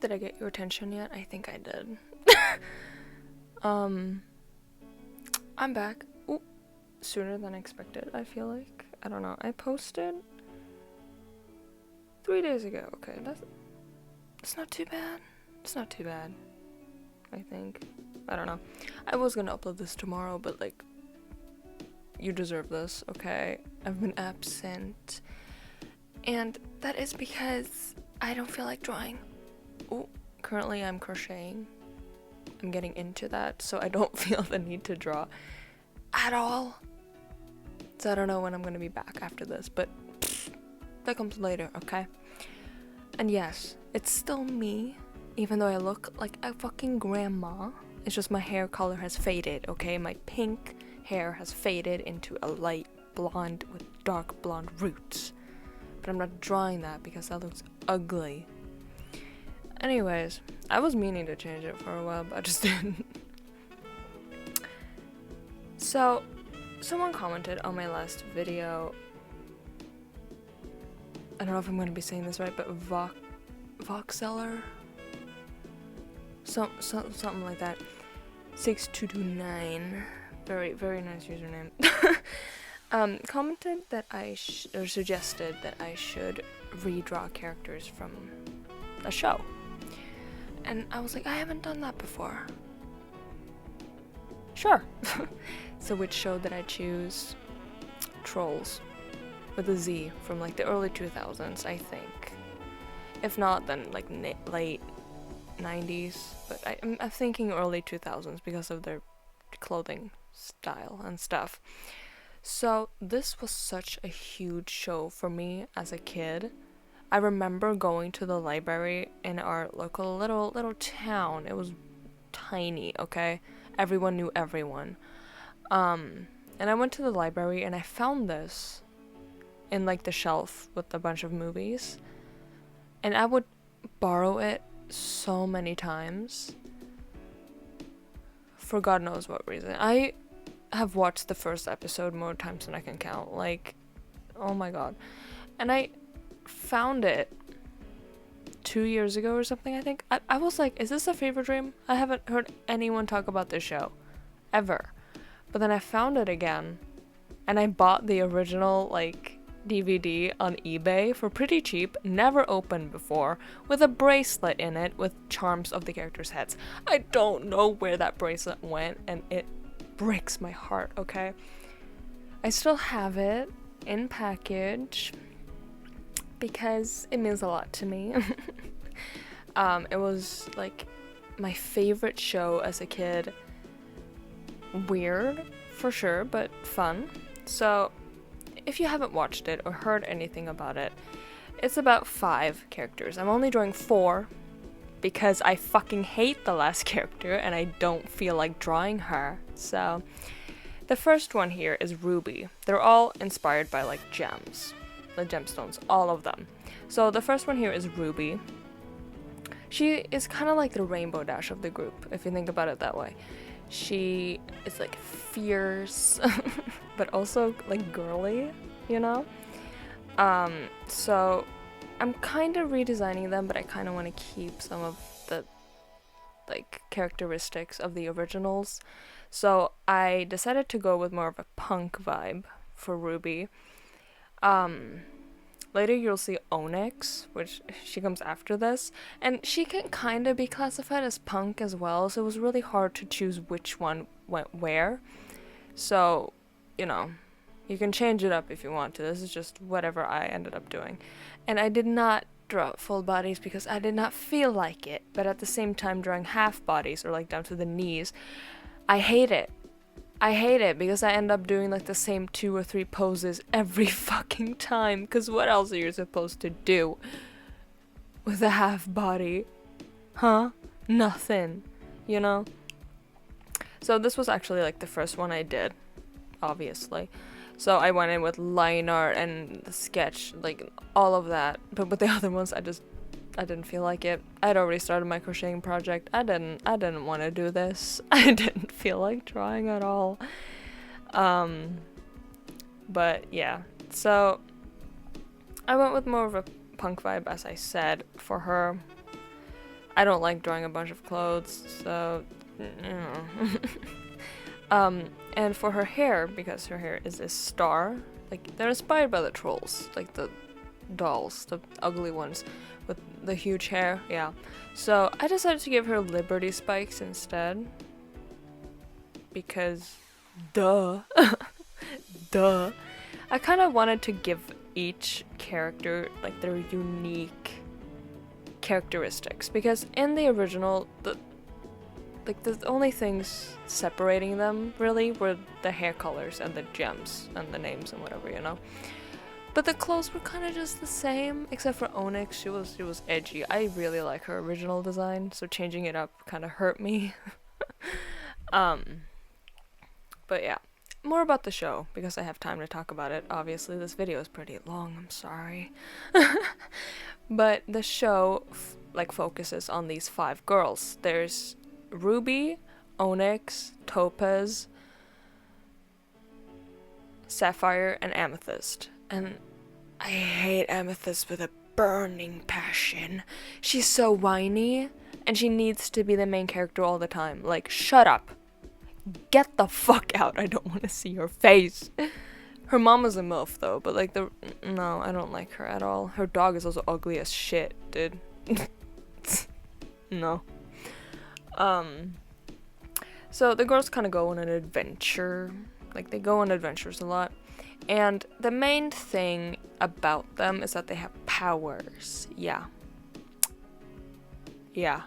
Did I get your attention yet? I think I did. I'm back. Ooh, sooner than expected, I feel like. I don't know. I posted 3 days ago. Okay, that's not too bad. It's not too bad, I think. I don't know. I was gonna upload this tomorrow, but like, you deserve this, okay? I've been absent. And that is because I don't feel like drawing. Ooh, currently I'm crocheting. I'm getting into that, so I don't feel the need to draw at all. So I don't know when I'm gonna be back after this, but that comes later, okay? And yes, it's still me, even though I look like a fucking grandma. It's just my hair color has faded, okay? My pink hair has faded into a light blonde with dark blonde roots. But I'm not drawing that because that looks ugly. Anyways, I was meaning to change it for a while, but I just didn't. So, someone commented on my last video. I don't know if I'm going to be saying this right, but Voxeller? Something like that. 6229. Very, very nice username. Commented that or suggested that I should redraw characters from a show. And I was like, I haven't done that before. Sure. So which show did I choose? Trolls. With a Z, from like the early 2000s, I think. If not, then like late 90s. But I'm thinking early 2000s because of their clothing style and stuff. So this was such a huge show for me as a kid. I remember going to the library in our local little town. It was tiny, okay? Everyone knew everyone. And I went to the library and I found this in like the shelf with a bunch of movies. And I would borrow it so many times. For God knows what reason. I have watched the first episode more times than I can count. Like, oh my god. And I found it 2 years ago or something, I think. I was like, is this a fever dream? I haven't heard anyone talk about this show. Ever. But then I found it again. And I bought the original, like, DVD on eBay for pretty cheap, never opened before, with a bracelet in it with charms of the characters' heads. I don't know where that bracelet went, and it breaks my heart, okay? I still have it in package because it means a lot to me. It was like my favorite show as a kid. Weird, for sure, but fun. So if you haven't watched it or heard anything about it, it's about 5 characters. I'm only drawing 4 because I fucking hate the last character and I don't feel like drawing her. So the first one here is Ruby. They're all inspired by like gems, the gemstones, all of them. So the first one here is Ruby. She is kind of like the Rainbow Dash of the group, if you think about it that way. She is like fierce, but also like girly, you know? So I'm kind of redesigning them, but I kind of want to keep some of the like characteristics of the originals. So I decided to go with more of a punk vibe for Ruby. Later you'll see Onix, which she comes after this, and she can kind of be classified as punk as well, so it was really hard to choose which one went where. So, you know, you can change it up if you want to. This is just whatever I ended up doing. And I did not draw full bodies because I did not feel like it, but at the same time drawing half bodies or like down to the knees, I hate it. I hate it because I end up doing like the same 2 or 3 poses every fucking time, because what else are you supposed to do with a half body? Huh? Nothing, you know? So this was actually like the first one I did, obviously. So I went in with line art and the sketch, like all of that. But with the other ones, I didn't feel like it. I'd already started my crocheting project. I didn't want to do this. I didn't feel like drawing at all. But yeah. So I went with more of a punk vibe, as I said, for her. I don't like drawing a bunch of clothes, so and for her hair, because her hair is a star, like they're inspired by the trolls, like the dolls, the ugly ones with the huge hair, yeah. So I decided to give her Liberty spikes instead, because duh. Duh. I kind of wanted to give each character like their unique characteristics, because in the original, the only things separating them really were the hair colors and the gems and the names and whatever, you know. But the clothes were kind of just the same, except for Onix. She was edgy. I really like her original design, so changing it up kind of hurt me. But yeah, more about the show, because I have time to talk about it. Obviously, this video is pretty long, I'm sorry. But the show focuses on these 5 girls. There's Ruby, Onix, Topaz, Sapphire, and Amethyst. And I hate Amethyst with a burning passion. She's so whiny, and she needs to be the main character all the time. Like, shut up. Get the fuck out. I don't want to see your face. Her mom is a MILF though, but like no, I don't like her at all. Her dog is also ugly as shit, dude. No. So the girls kind of go on an adventure. Like, they go on adventures a lot. And the main thing about them is that they have powers. Yeah. Yeah.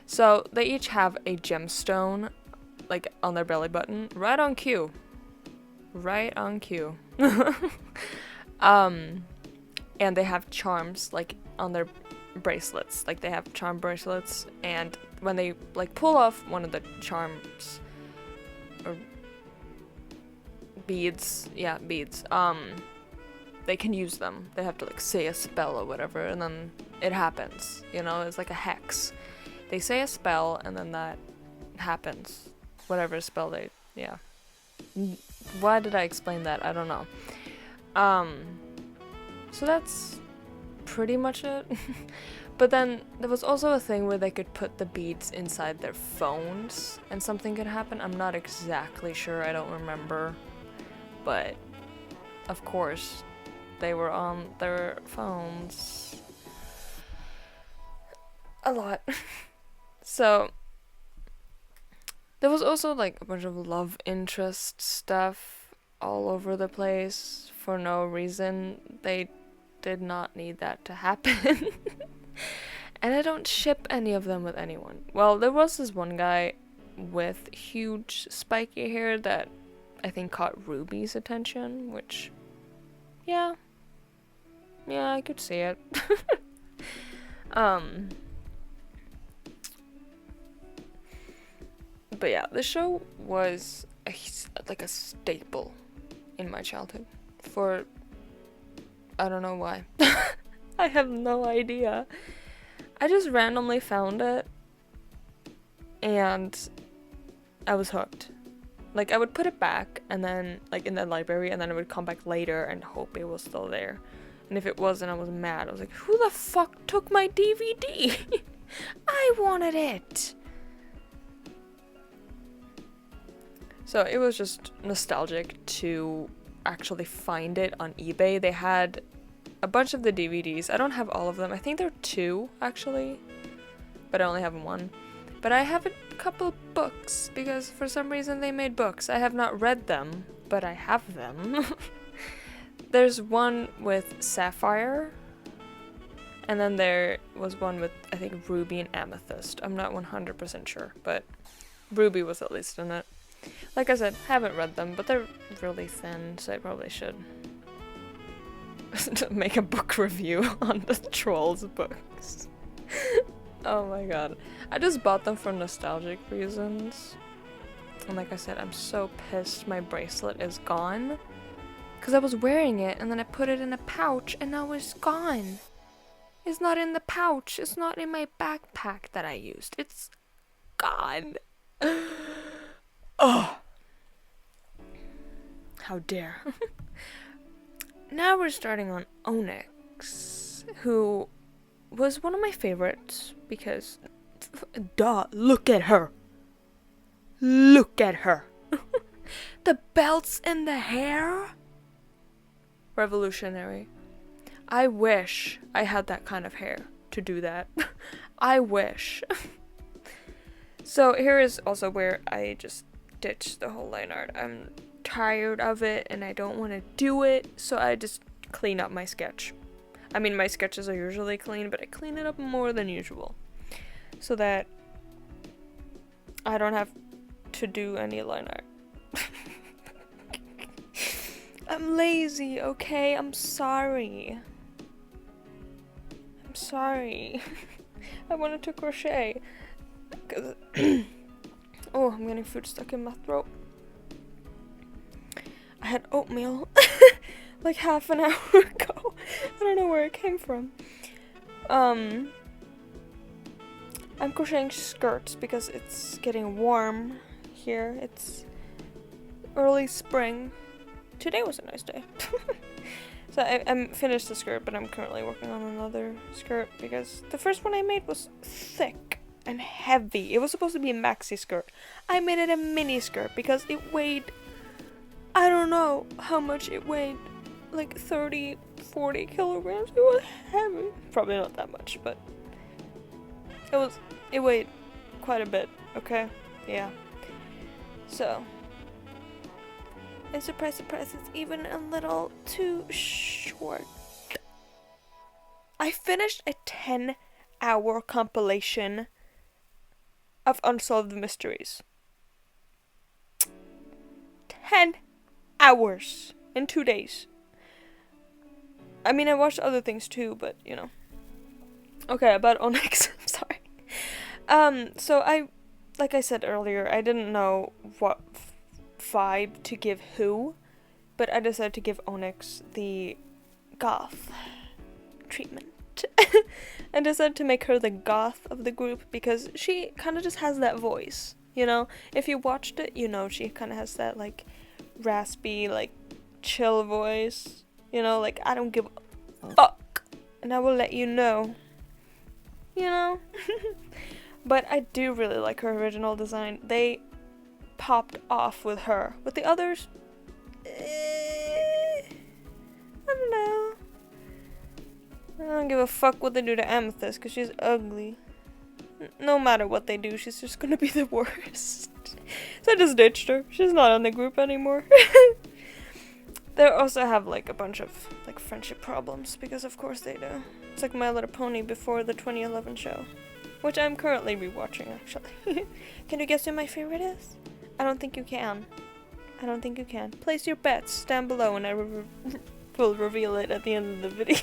So they each have a gemstone, like, on their belly button. Right on cue. Right on cue. And they have charms, like, on their bracelets. Like, they have charm bracelets, and when they, like, pull off one of the charms, or beads, yeah, beads, they can use them. They have to, like, say a spell or whatever, and then it happens, you know? It's like a hex. They say a spell, and then that happens. Whatever spell they, yeah. Why did I explain that? I don't know. So that's pretty much it. But then there was also a thing where they could put the beads inside their phones and something could happen. I'm not exactly sure, I don't remember. But of course, they were on their phones a lot. So there was also like a bunch of love interest stuff all over the place for no reason. They did not need that to happen. And I don't ship any of them with anyone. Well, there was this one guy with huge spiky hair that I think caught Ruby's attention, which, yeah, I could see it. But yeah, the show was like a staple in my childhood for, I don't know why. I have no idea. I just randomly found it and I was hooked. Like, I would put it back and then, like, in the library, and then I would come back later and hope it was still there. And if it wasn't, I was mad. I was like, who the fuck took my DVD? I wanted it. So it was just nostalgic to actually find it on eBay. They had a bunch of the DVDs. I don't have all of them. I think there are 2, actually. But I only have 1. But I have a couple books, because for some reason they made books. I have not read them, but I have them. There's one with Sapphire. And then there was one with, I think, Ruby and Amethyst. I'm not 100% sure, but Ruby was at least in it. Like I said, haven't read them, but they're really thin, so I probably should make a book review on the Trolls books. Oh my god. I just bought them for nostalgic reasons. And like I said, I'm so pissed my bracelet is gone. Because I was wearing it, and then I put it in a pouch, and now it's gone. It's not in the pouch. It's not in my backpack that I used. It's gone. Oh. How dare. Now we're starting on Onix, who was one of my favorites because Duh, look at her. Look at her. The belts and the hair? Revolutionary. I wish I had that kind of hair to do that. I wish. So here is also where I just ditched the whole line art. I'm tired of it and I don't want to do it, so I just clean up my sketch. I mean, my sketches are usually clean, but I clean it up more than usual so that I don't have to do any line art. I'm lazy, okay? I'm sorry. I'm sorry. I wanted to crochet. 'Cause oh, I'm getting food stuck in my throat. I had oatmeal like half an hour ago. I don't know where it came from. I'm crocheting skirts because it's getting warm here. It's early spring. Today was a nice day. So I'm finished the skirt, but I'm currently working on another skirt because the first one I made was thick and heavy. It was supposed to be a maxi skirt. I made it a mini skirt because it weighed, I don't know how much it weighed, like 30, 40 kilograms. It was heavy. Probably not that much, but it weighed quite a bit, okay? Yeah. So, and surprise, surprise, it's even a little too short. I finished a 10-hour compilation of Unsolved Mysteries. 10 hours in 2 days. I mean, I watched other things too, but you know. Okay, about Onix. I'm sorry. So like I said earlier, I didn't know what vibe to give who, but I decided to give Onix the goth treatment. And decided to make her the goth of the group because she kind of just has that voice, you know? If you watched it, you know she kind of has that, like, raspy, like, chill voice, you know? Like, I don't give a fuck, and I will let you know, you know? But I do really like her original design. They popped off with her. With the others, I don't know. I don't give a fuck what they do to Amethyst, because she's ugly. No matter what they do, she's just gonna be the worst. So I just ditched her. She's not on the group anymore. They also have, like, a bunch of, like, friendship problems, because of course they do. It's like My Little Pony before the 2011 show, which I'm currently rewatching, actually. Can you guess who my favorite is? I don't think you can. I don't think you can. Place your bets down below and I will reveal it at the end of the video.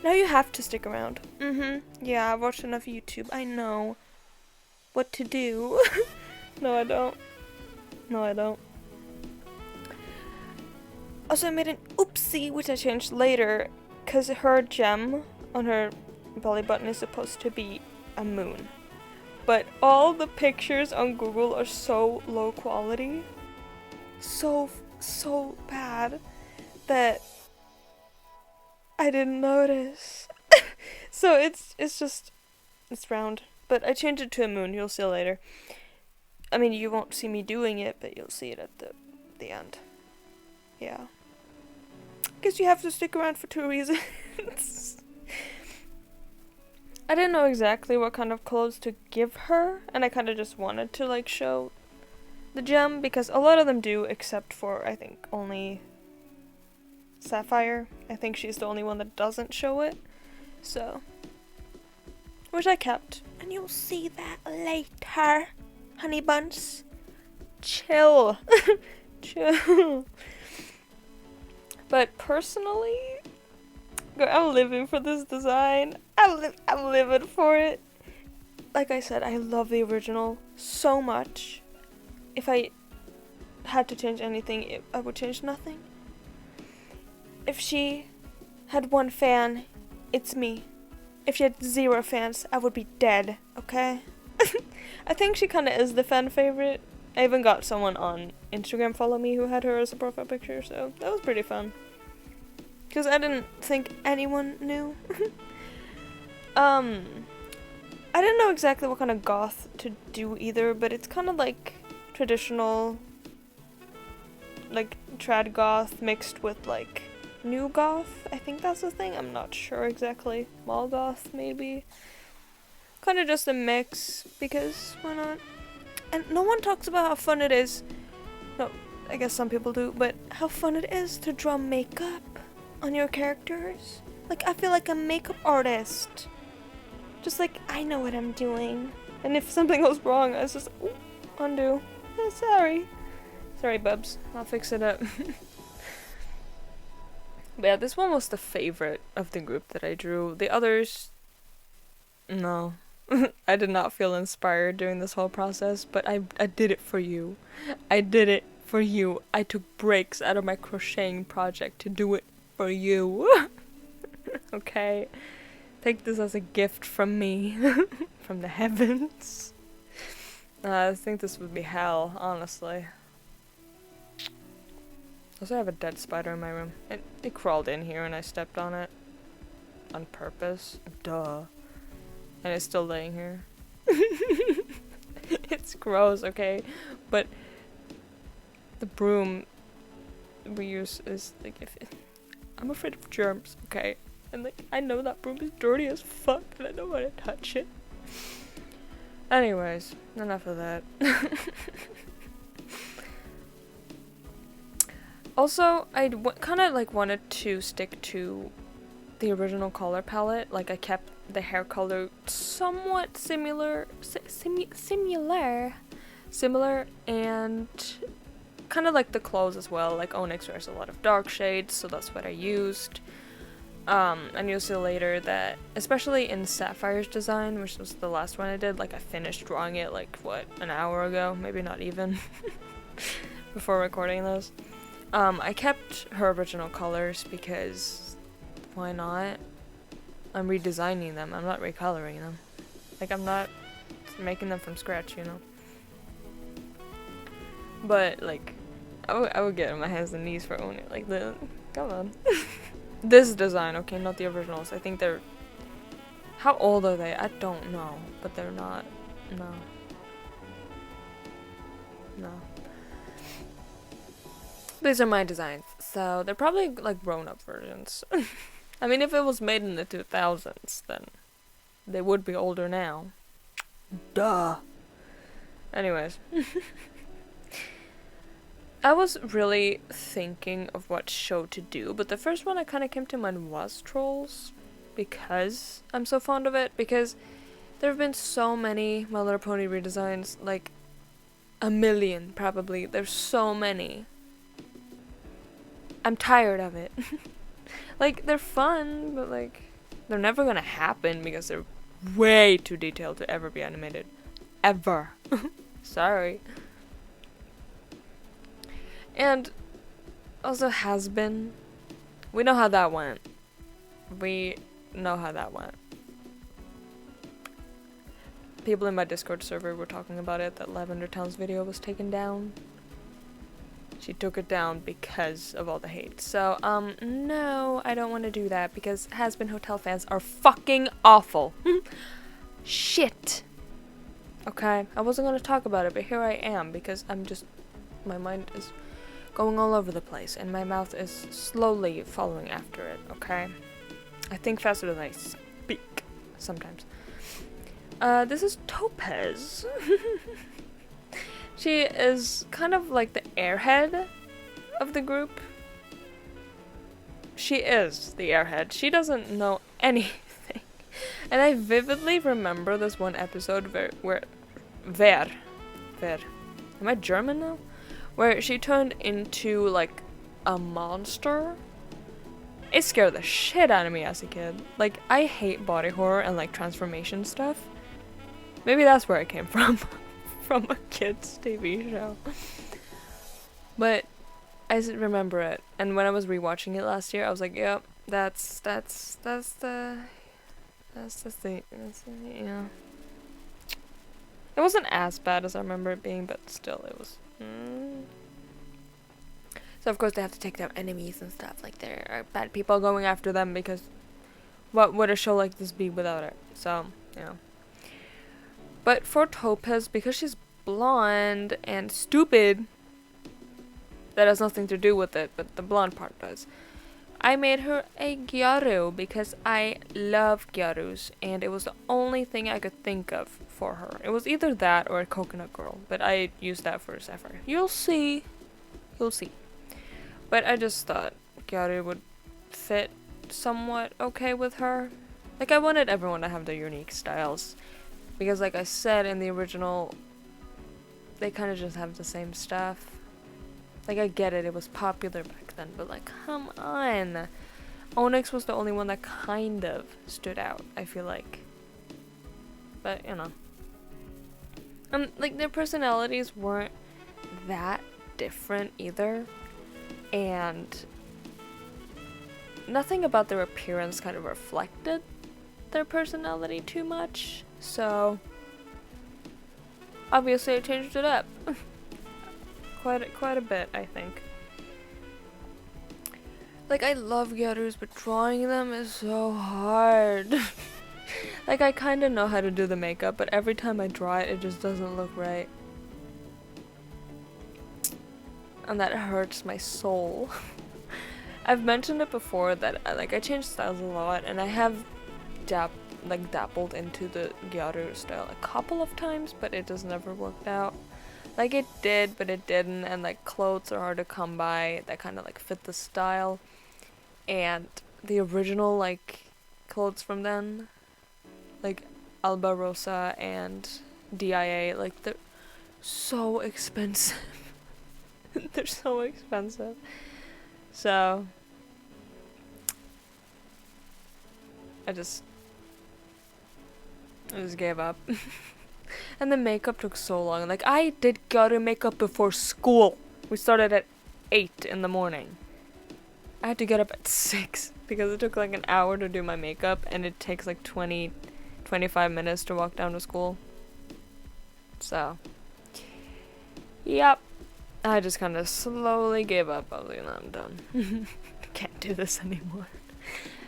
Now you have to stick around. Yeah, I've watched enough YouTube. I know what to do. No, I don't. No, I don't. Also, I made an oopsie, which I changed later, because her gem on her belly button is supposed to be a moon. But all the pictures on Google are so low quality, so bad, that I didn't notice. So it's round. But I changed it to a moon, you'll see later. I mean, you won't see me doing it, but you'll see it at the end. Yeah. Guess you have to stick around for 2 reasons. I didn't know exactly what kind of clothes to give her, and I kind of just wanted to, like, show the gem, because a lot of them do, except for, I think, only Sapphire. I think she's the only one that doesn't show it, so, which I kept. And you'll see that later, honey buns. Chill. Chill. But personally, girl, I'm living for this design. I'm living for it. Like I said, I love the original so much. If I had to change anything, I would change nothing. If she had 1 fan, it's me. If she had 0 fans, I would be dead, okay? I think she kind of is the fan favorite. I even got someone on Instagram follow me who had her as a profile picture, so that was pretty fun. Because I didn't think anyone knew. I didn't know exactly what kind of goth to do either, but it's kind of like traditional, like trad goth mixed with like new goth. I think that's the thing. I'm not sure exactly. Mall goth maybe. Kind of just a mix because why not? And no one talks about how fun it is. No, I guess some people do, but how fun it is to draw makeup on your characters. Like I feel like a makeup artist. Just like, I know what I'm doing. And if something goes wrong, I was just, ooh, undo. Oh, sorry. Sorry, bubs. I'll fix it up. But yeah, this one was the favorite of the group that I drew. The others, no. I did not feel inspired during this whole process, but I did it for you. I did it for you. I took breaks out of my crocheting project to do it for you. Okay? Take this as a gift from me, from the heavens. I think this would be hell, honestly. Also, I have a dead spider in my room. It crawled in here and I stepped on it. On purpose. Duh. And it's still laying here. It's gross, okay? But the broom we use is like I'm afraid of germs, okay? And like, I know that broom is dirty as fuck and I don't want to touch it. Anyways, enough of that. Also, I kind of like wanted to stick to the original color palette. Like I kept the hair color somewhat similar, and kind of like the clothes as well. Like Onix wears a lot of dark shades, so that's what I used. And you'll see later that, especially in Sapphire's design, which was the last one I did, like I finished drawing it like, what, an hour ago? Maybe not even. Before recording this. I kept her original colors because why not? I'm redesigning them, I'm not recoloring them. Like I'm not making them from scratch, you know? But like, I would get on my hands and knees for owning it. Like come on. This design, okay, not the originals. I think they're... How old are they? I don't know. But they're not... No. No. These are my designs. So, they're probably, like, grown-up versions. I mean, if it was made in the 2000s, then they would be older now. Duh. Anyways. I was really thinking of what show to do, but the first one I kind of came to mind was Trolls, because I'm so fond of it, because there have been so many My Little Pony redesigns, like a million probably, there's so many. I'm tired of it. Like, they're fun, but like, they're never gonna happen because they're way too detailed to ever be animated. Ever. Sorry. And also Has Been. We know how that went. We know how that went. People in my Discord server were talking about it, that Lavender Town's video was taken down. She took it down because of all the hate. So, no, I don't want to do that because Has Been Hotel fans are fucking awful. Shit. Okay, I wasn't going to talk about it, but here I am because I'm just... My mind is going all over the place and my mouth is slowly following after it, okay? I think faster than I speak sometimes. This is Topaz. She is kind of like the airhead of the group. She is the airhead. She doesn't know anything. And I vividly remember this one episode where am I German now? Where she turned into like a monster. It scared the shit out of me as a kid. Like, I hate body horror and like transformation stuff. Maybe that's where it came from. From a kid's TV show. But I remember it. And when I was rewatching it last year, I was like, yep, that's the yeah. It wasn't as bad as I remember it being, but still it was. So of course they have to take down enemies and stuff. Like, there are bad people going after them because what would a show like this be without it? So, you know. But for Topaz, because she's blonde and stupid, that has nothing to do with it, but the blonde part does. I made her a gyaru because I love gyarus, and it was the only thing I could think of for her. It was either that or a coconut girl, but I used that for Sapphire. You'll see. You'll see. But I just thought gyaru would fit somewhat okay with her. Like, I wanted everyone to have their unique styles. Because like I said in the original, they kind of just have the same stuff. Like, I get it, it was popular back then, but like, come on. Onix was the only one that kind of stood out, I feel like. But, you know. Like, their personalities weren't that different either. And nothing about their appearance kind of reflected their personality too much. So, obviously I changed it up. Quite a bit, I think. Like, I love gyarus, but drawing them is so hard. Like, I kind of know how to do the makeup, but every time I draw it, it just doesn't look right. And that hurts my soul. I've mentioned it before that I change styles a lot, and I have dabbled into the gyaru style a couple of times, but it just never worked out. Like, it did, but it didn't, and like clothes are hard to come by that kind of like fit the style. And the original like clothes from then, like Alba Rosa and DIA, like they're so expensive. They're so expensive. So I just gave up. And the makeup took so long. Like, I did gyaru makeup before school. We started at 8 in the morning. I had to get up at 6 because it took like an hour to do my makeup, and it takes like 25 minutes to walk down to school. So, yep. I just kind of slowly gave up. I was like, no, I'm done. Can't do this anymore.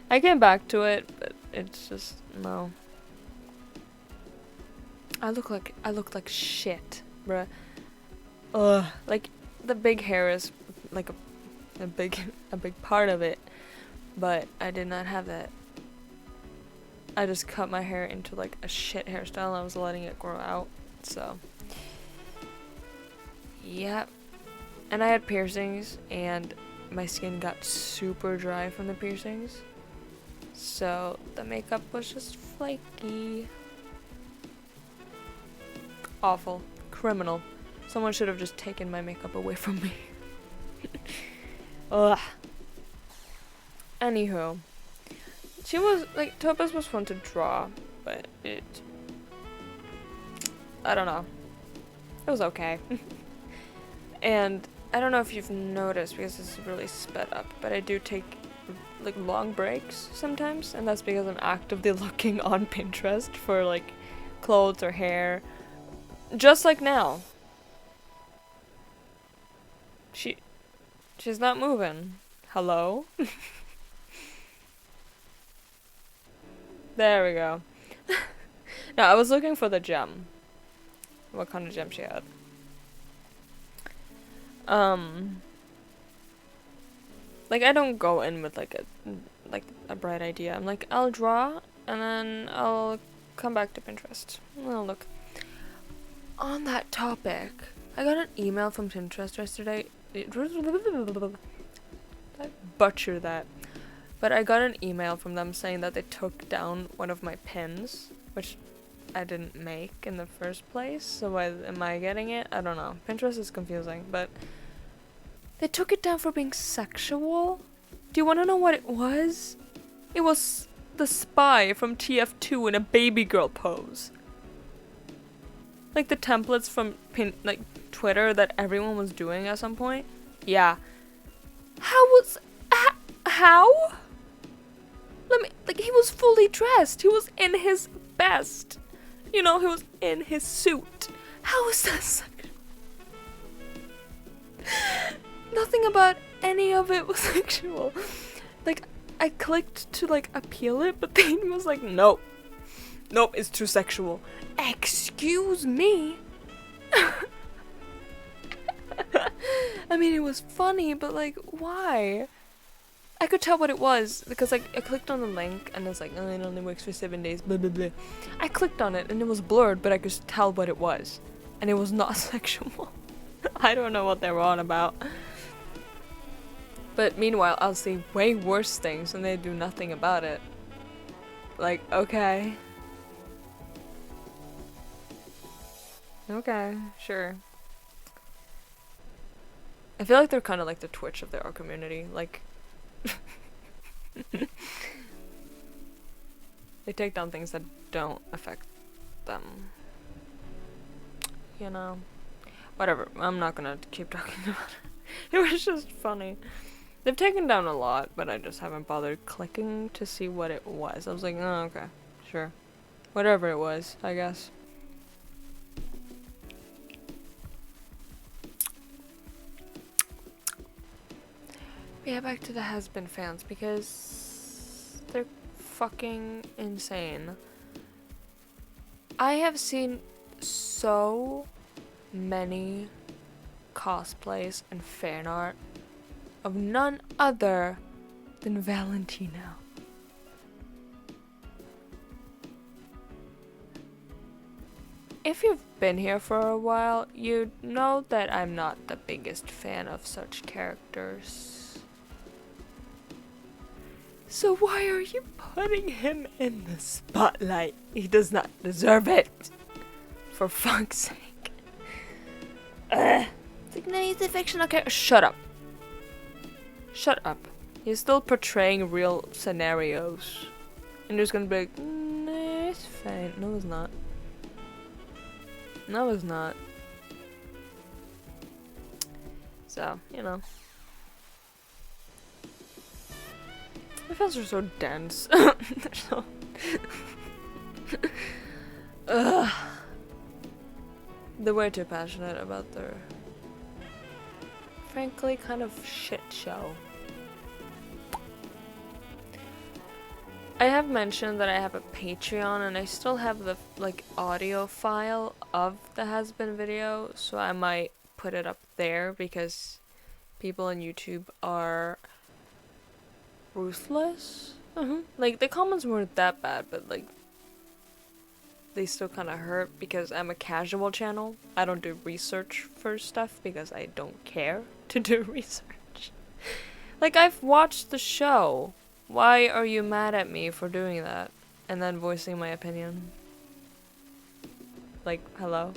I came back to it, but it's just, no. I look like shit, bruh. Ugh. Like, the big hair is like a big part of it, but I did not have that. I just cut my hair into like a shit hairstyle and I was letting it grow out, so. Yep. And I had piercings, and my skin got super dry from the piercings, so the makeup was just flaky. Awful. Criminal. Someone should have just taken my makeup away from me. Ugh. Anywho. She was, like, Topaz was fun to draw, but I don't know. It was okay. And I don't know if you've noticed, because this is really sped up, but I do take, like, long breaks sometimes, and that's because I'm actively looking on Pinterest for, like, clothes or hair. Just like now. She's not moving. Hello? There we go. No, I was looking for the gem. What kind of gem she had. Like, I don't go in with like a bright idea. I'm like, I'll draw and then I'll come back to Pinterest. I'll look. On that topic, I got an email from Pinterest yesterday. I butcher that. But I got an email from them saying that they took down one of my pins, which I didn't make in the first place. So why am I getting it? I don't know. Pinterest is confusing, but they took it down for being sexual. Do you want to know what it was? It was the spy from TF2 in a baby girl pose. Like the templates from Twitter that everyone was doing at some point. Yeah. How? He was fully dressed. He was in his best. You know, he was in his suit. How is that sexual? Nothing about any of it was sexual. Like, I clicked to, like, appeal it, but then it was like, no. Nope, it's too sexual. Excuse me? I mean, it was funny, but like, why? I could tell what it was because like I clicked on the link and it's like, oh, it only works for 7 days, blah blah blah. I clicked on it and it was blurred, but I could tell what it was, and it was not sexual. I don't know what they were on about. But meanwhile, I'll see way worse things and they do nothing about it. Like, okay. Okay, sure. I feel like they're kind of like the Twitch of our community. Like, they take down things that don't affect them. You know? Whatever, I'm not gonna keep talking about it. It was just funny. They've taken down a lot, but I just haven't bothered clicking to see what it was. I was like, oh, okay, sure. Whatever it was, I guess. Yeah, back to the has-been fans, because they're fucking insane. I have seen so many cosplays and fan art of none other than Valentino. If you've been here for a while, you know that I'm not the biggest fan of such characters. So why are you putting him in the spotlight? He does not deserve it. For fuck's sake. It's like, no, he's a fictional character. Shut up. Shut up. He's still portraying real scenarios. And you're just gonna be like, nah, it's fine. No, it's not. No, it's not. So, you know. The fans are so dense. They're so... Ugh. They're way too passionate about their... frankly, kind of shit show. I have mentioned that I have a Patreon and I still have the like audio file of the has-been video, so I might put it up there because people on YouTube are ruthless. Like the comments weren't that bad, but like they still kind of hurt because I'm a casual channel. I don't do research for stuff because I don't care to do research. Like, I've watched the show. Why are you mad at me for doing that? And then voicing my opinion? Like, hello?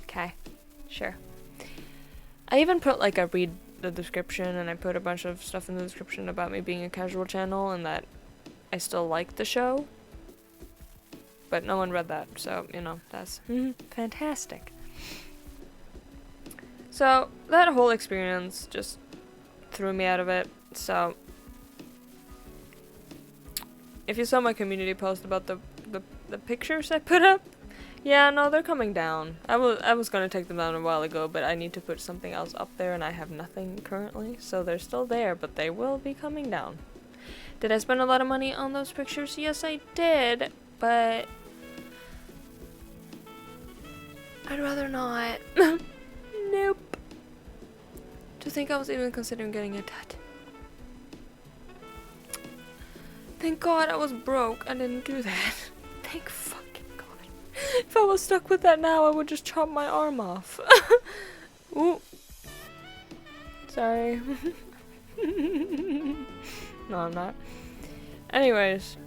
Okay, sure. I even put, like, I read the description and I put a bunch of stuff in the description about me being a casual channel and that I still like the show. But no one read that, so, you know, that's fantastic. So, that whole experience just threw me out of it, so if you saw my community post about the pictures I put up, yeah, no, they're coming down. I was gonna take them down a while ago, but I need to put something else up there and I have nothing currently, so they're still there, but they will be coming down. Did I spend a lot of money on those pictures? Yes, I did, but I'd rather not. Nope. To think I was even considering getting a tattoo. Thank God I was broke. I didn't do that. Thank fucking God. If I was stuck with that now, I would just chop my arm off. Ooh. Sorry. No, I'm not. Anyways.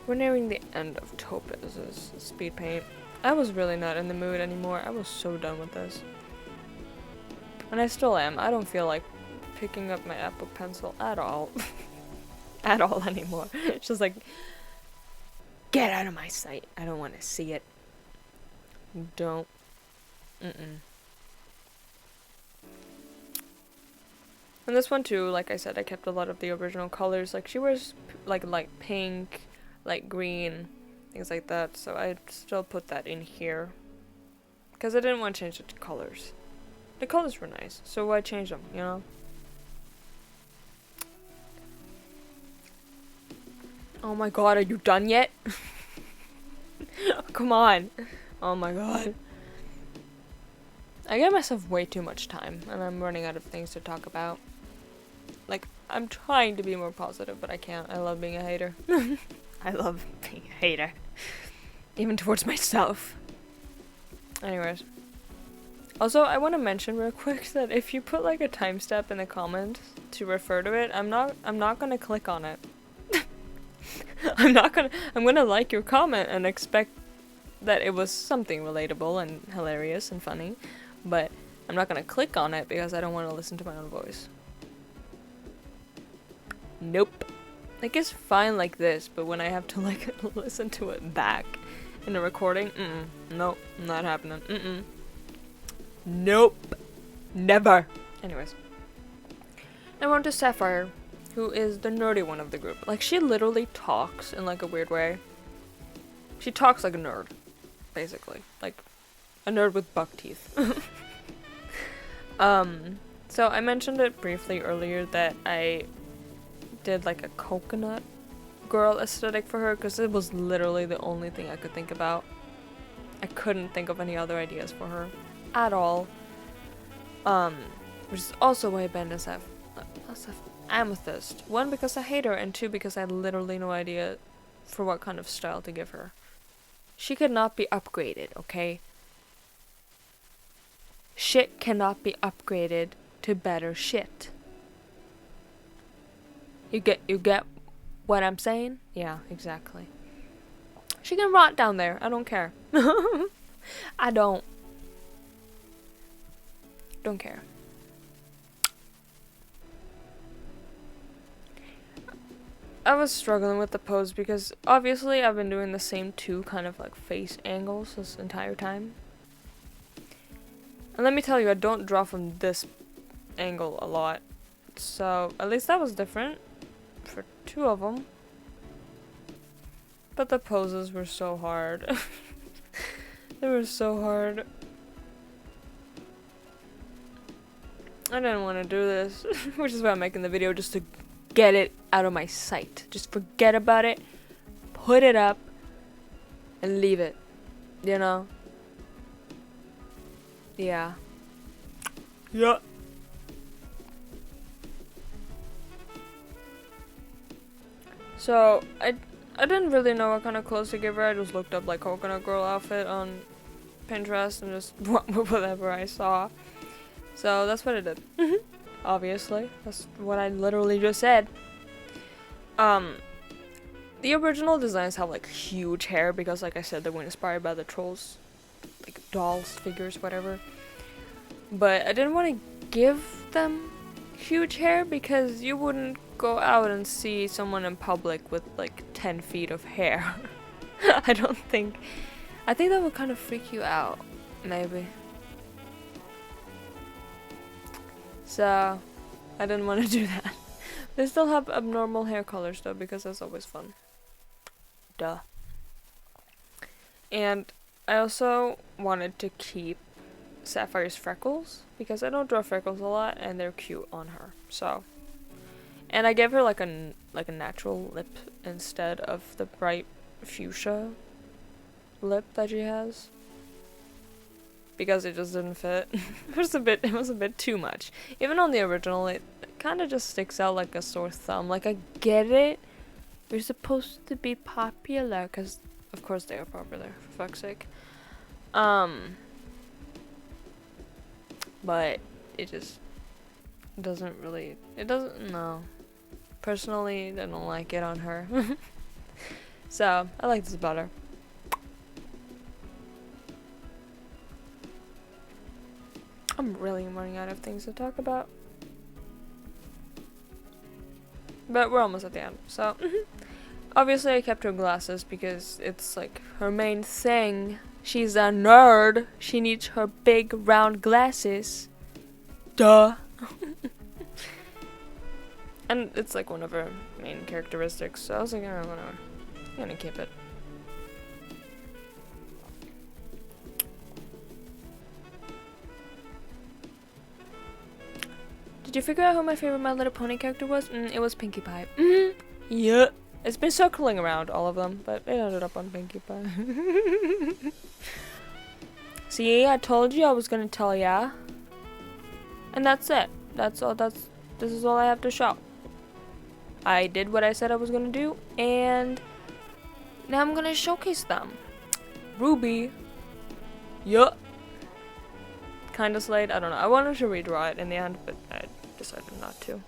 We're nearing the end of Topaz's speed paint. I was really not in the mood anymore. I was so done with this. And I still am. I don't feel like picking up my Apple Pencil at all. At all anymore. It's just like, get out of my sight. I don't want to see it. Don't. And this one too, like I said, I kept a lot of the original colors. Like she wears like light pink, light green, things like that. So I still put that in here. Because I didn't want to change the colors. The colors were nice, so why change them, you know? Oh my god, are you done yet? Come on. Oh my god. I give myself way too much time, and I'm running out of things to talk about. Like, I'm trying to be more positive, but I can't. I love being a hater. I love being a hater. Even towards myself. Anyways. Also, I want to mention real quick that if you put like a timestamp in the comments to refer to it, I'm not gonna click on it. I'm gonna like your comment and expect that it was something relatable and hilarious and funny, but I'm not gonna click on it because I don't want to listen to my own voice. Nope. Like, it's fine like this, but when I have to like listen to it back in a recording, nope, not happening. Nope. Never. Anyways. I went to Sapphire, who is the nerdy one of the group. Like, she literally talks in like a weird way. She talks like a nerd, basically. Like, a nerd with buck teeth. So I mentioned it briefly earlier that I did like a coconut girl aesthetic for her because it was literally the only thing I could think about. I couldn't think of any other ideas for her at all. Which is also why Ben has Amethyst. One, because I hate her, and two, because I had literally no idea for what kind of style to give her. She could not be upgraded, okay? Shit cannot be upgraded to better shit. You get what I'm saying? Yeah, exactly. She can rot down there. I don't care. I don't care. I was struggling with the pose because obviously I've been doing the same two kind of like face angles this entire time. And let me tell you, I don't draw from this angle a lot. So at least that was different for two of them. But the poses were so hard. They were so hard. I didn't want to do this, which is why I'm making the video, just to get it out of my sight. Just forget about it, put it up, and leave it, you know? Yeah. Yeah. So, I didn't really know what kind of clothes to give her. I just looked up like coconut girl outfit on Pinterest and just went with whatever I saw. So that's what I did. Obviously. That's what I literally just said. The original designs have like huge hair because, like I said, they were inspired by the trolls. Like dolls, figures, whatever. But I didn't want to give them huge hair because you wouldn't go out and see someone in public with like 10 feet of hair. I think that would kind of freak you out, maybe. So, I didn't want to do that. They still have abnormal hair colors though, because that's always fun. Duh. And I also wanted to keep Sapphire's freckles, because I don't draw freckles a lot, and they're cute on her. So, and I gave her like a natural lip instead of the bright fuchsia lip that she has, because it just didn't fit. It was a bit too much. Even on the original, it kind of just sticks out like a sore thumb. Like, I get it. You're supposed to be popular, because of course they are popular, for fuck's sake. But it just doesn't really, no. Personally, I don't like it on her. So, I like this better. I'm really running out of things to talk about. But we're almost at the end, so. Obviously, I kept her glasses because it's like her main thing. She's a nerd. She needs her big round glasses. Duh. And it's like one of her main characteristics, so I was like, oh, whatever. I'm gonna keep it. Did you figure out who my favorite My Little Pony character was? It was Pinkie Pie. Yeah. It's been circling around all of them, but it ended up on Pinkie Pie. See, I told you I was gonna tell ya. And that's it. That's all. This is all I have to show. I did what I said I was gonna do, and now I'm gonna showcase them. Ruby. Yup. Kinda slayed. I don't know. I wanted to redraw it in the end, but I decided not to.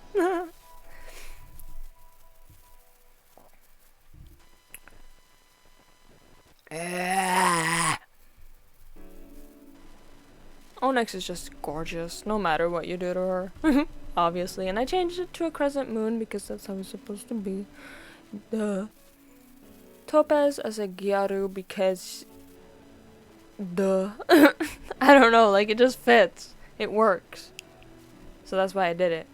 Onix is just gorgeous, no matter what you do to her. Obviously. And I changed it to a crescent moon because that's how it's supposed to be. Duh. Topaz as a Gyaru because... Duh. I don't know, like it just fits. It works. So that's why I did it.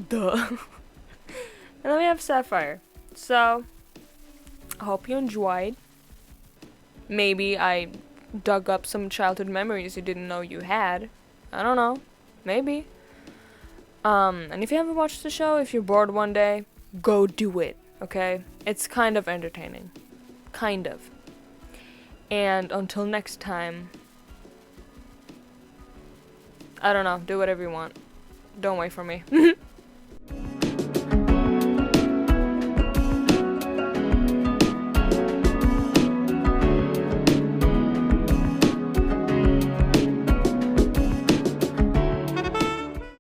Duh. And then we have Sapphire. So, I hope you enjoyed. Maybe I dug up some childhood memories you didn't know you had. I don't know. Maybe. And if you haven't watched the show, if you're bored one day, go do it, okay? It's kind of entertaining. Kind of. And until next time, I don't know, do whatever you want. Don't wait for me.